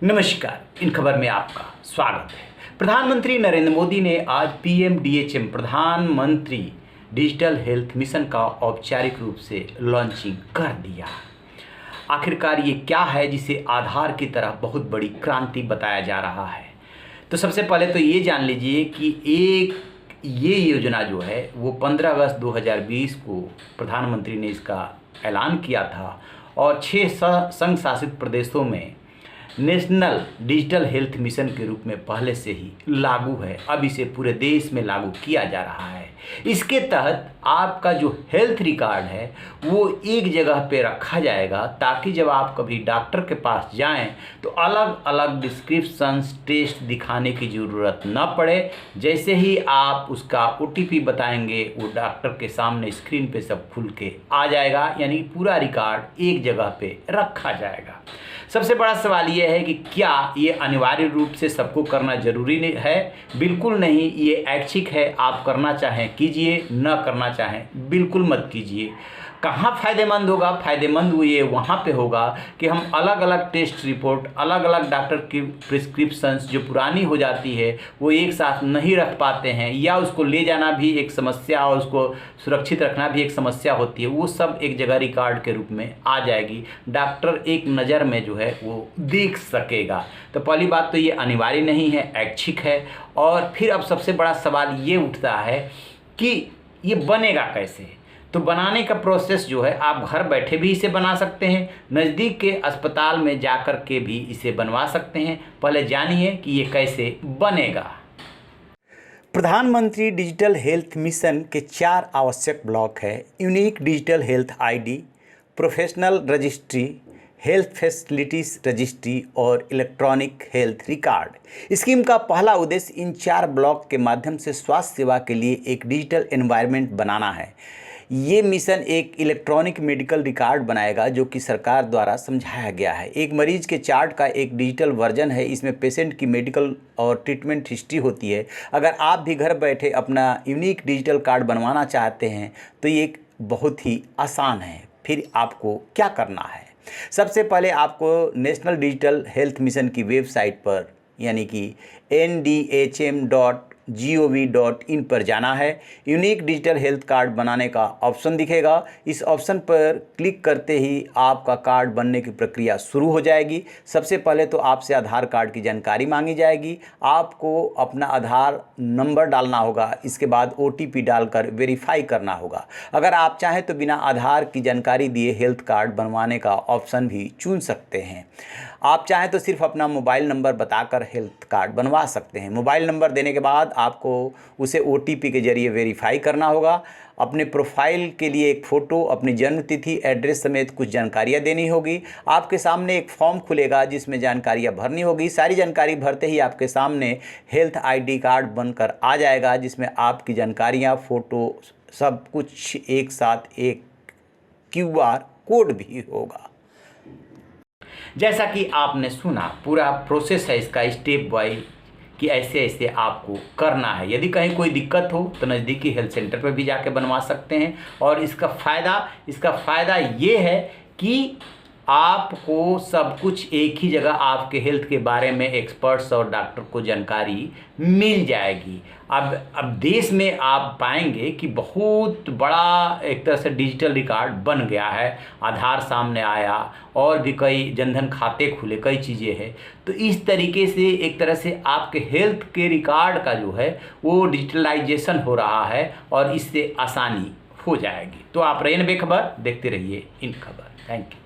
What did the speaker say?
नमस्कार, इन खबर में आपका स्वागत है। प्रधानमंत्री नरेंद्र मोदी ने आज PMDHM प्रधानमंत्री डिजिटल हेल्थ मिशन का औपचारिक रूप से लॉन्चिंग कर दिया। आखिरकार ये क्या है जिसे आधार की तरह बहुत बड़ी क्रांति बताया जा रहा है? तो सबसे पहले तो ये जान लीजिए कि ये योजना जो है वो 15 अगस्त 2020 को प्रधानमंत्री ने इसका ऐलान किया था और 6 संघ शासित प्रदेशों में नेशनल डिजिटल हेल्थ मिशन के रूप में पहले से ही लागू है। अब इसे पूरे देश में लागू किया जा रहा है। इसके तहत आपका जो हेल्थ रिकॉर्ड है वो एक जगह पे रखा जाएगा ताकि जब आप कभी डॉक्टर के पास जाएं तो अलग अलग डिस्क्रिप्शंस टेस्ट दिखाने की ज़रूरत न पड़े। जैसे ही आप उसका OTP बताएंगे वो डॉक्टर के सामने स्क्रीन पे सब खुल के आ जाएगा, यानी पूरा रिकॉर्ड एक जगह पे रखा जाएगा। सबसे बड़ा सवाल ये है कि क्या ये अनिवार्य रूप से सबको करना जरूरी नहीं है? बिल्कुल नहीं, ये ऐच्छिक है। आप करना चाहें कीजिए, न करना चाहें बिल्कुल मत कीजिए। कहाँ फ़ायदेमंद होगा? फ़ायदेमंद ये वहाँ पे होगा कि हम अलग अलग टेस्ट रिपोर्ट, अलग अलग डॉक्टर की प्रिस्क्रिप्शंस जो पुरानी हो जाती है वो एक साथ नहीं रख पाते हैं, या उसको ले जाना भी एक समस्या और उसको सुरक्षित रखना भी एक समस्या होती है, वो सब एक जगह रिकॉर्ड के रूप में आ जाएगी। डॉक्टर एक नज़र में जो है वो देख सकेगा। तो पहली बात तो ये अनिवार्य नहीं है, ऐच्छिक है। और फिर अब सबसे बड़ा सवाल ये उठता है कि ये बनेगा कैसे? तो बनाने का प्रोसेस जो है आप घर बैठे भी इसे बना सकते हैं, नज़दीक के अस्पताल में जाकर के भी इसे बनवा सकते हैं। पहले जानिए कि ये कैसे बनेगा। प्रधानमंत्री डिजिटल हेल्थ मिशन के 4 आवश्यक ब्लॉक है: unique digital health ID, professional registry, health facilities registry और इलेक्ट्रॉनिक हेल्थ रिकॉर्ड। स्कीम का पहला उद्देश्य इन 4 ब्लॉक के माध्यम से स्वास्थ्य सेवा के लिए एक डिजिटल एनवायरनमेंट बनाना है। ये मिशन एक इलेक्ट्रॉनिक मेडिकल रिकॉर्ड बनाएगा जो कि सरकार द्वारा समझाया गया है। एक मरीज के चार्ट का एक डिजिटल वर्जन है। इसमें पेशेंट की मेडिकल और ट्रीटमेंट हिस्ट्री होती है। अगर आप भी घर बैठे अपना यूनिक डिजिटल कार्ड बनवाना चाहते हैं तो ये बहुत ही आसान है। फिर आपको क्या करना है? सबसे पहले आपको नेशनल डिजिटल हेल्थ मिशन की वेबसाइट पर यानी कि ndhm.gov.in पर जाना है। यूनिक डिजिटल हेल्थ कार्ड बनाने का ऑप्शन दिखेगा। इस ऑप्शन पर क्लिक करते ही आपका कार्ड बनने की प्रक्रिया शुरू हो जाएगी। सबसे पहले तो आपसे आधार कार्ड की जानकारी मांगी जाएगी। आपको अपना आधार नंबर डालना होगा, इसके बाद OTP डालकर वेरीफाई करना होगा। अगर आप चाहें तो बिना आधार की जानकारी दिए हेल्थ कार्ड बनवाने का ऑप्शन भी चुन सकते हैं। आप चाहें तो सिर्फ अपना मोबाइल नंबर बताकर हेल्थ कार्ड बनवा सकते हैं। मोबाइल नंबर देने के बाद आपको उसे OTP के जरिए वेरीफाई करना होगा। अपने प्रोफाइल के लिए एक फ़ोटो, अपनी जन्म तिथि, एड्रेस समेत कुछ जानकारियां देनी होगी। आपके सामने एक फॉर्म खुलेगा जिसमें जानकारियां भरनी होगी। सारी जानकारी भरते ही आपके सामने हेल्थ ID कार्ड बनकर आ जाएगा जिसमें आपकी जानकारियां, फ़ोटो सब कुछ एक साथ, एक QR कोड भी होगा। जैसा कि आपने सुना, पूरा प्रोसेस है इसका स्टेप बाय कि ऐसे ऐसे आपको करना है। यदि कहीं कोई दिक्कत हो तो नज़दीकी हेल्थ सेंटर पर भी जाके बनवा सकते हैं। और इसका फ़ायदा ये है कि आपको सब कुछ एक ही जगह आपके हेल्थ के बारे में एक्सपर्ट्स और डॉक्टर को जानकारी मिल जाएगी। अब देश में आप पाएंगे कि बहुत बड़ा एक तरह से डिजिटल रिकॉर्ड बन गया है। आधार सामने आया और भी कई जनधन खाते खुले, कई चीज़ें हैं। तो इस तरीके से एक तरह से आपके हेल्थ के रिकॉर्ड का जो है वो डिजिटलाइजेशन हो रहा है और इससे आसानी हो जाएगी। तो आप रहिए बेखबर, देखते रहिए इन खबर। Thank you.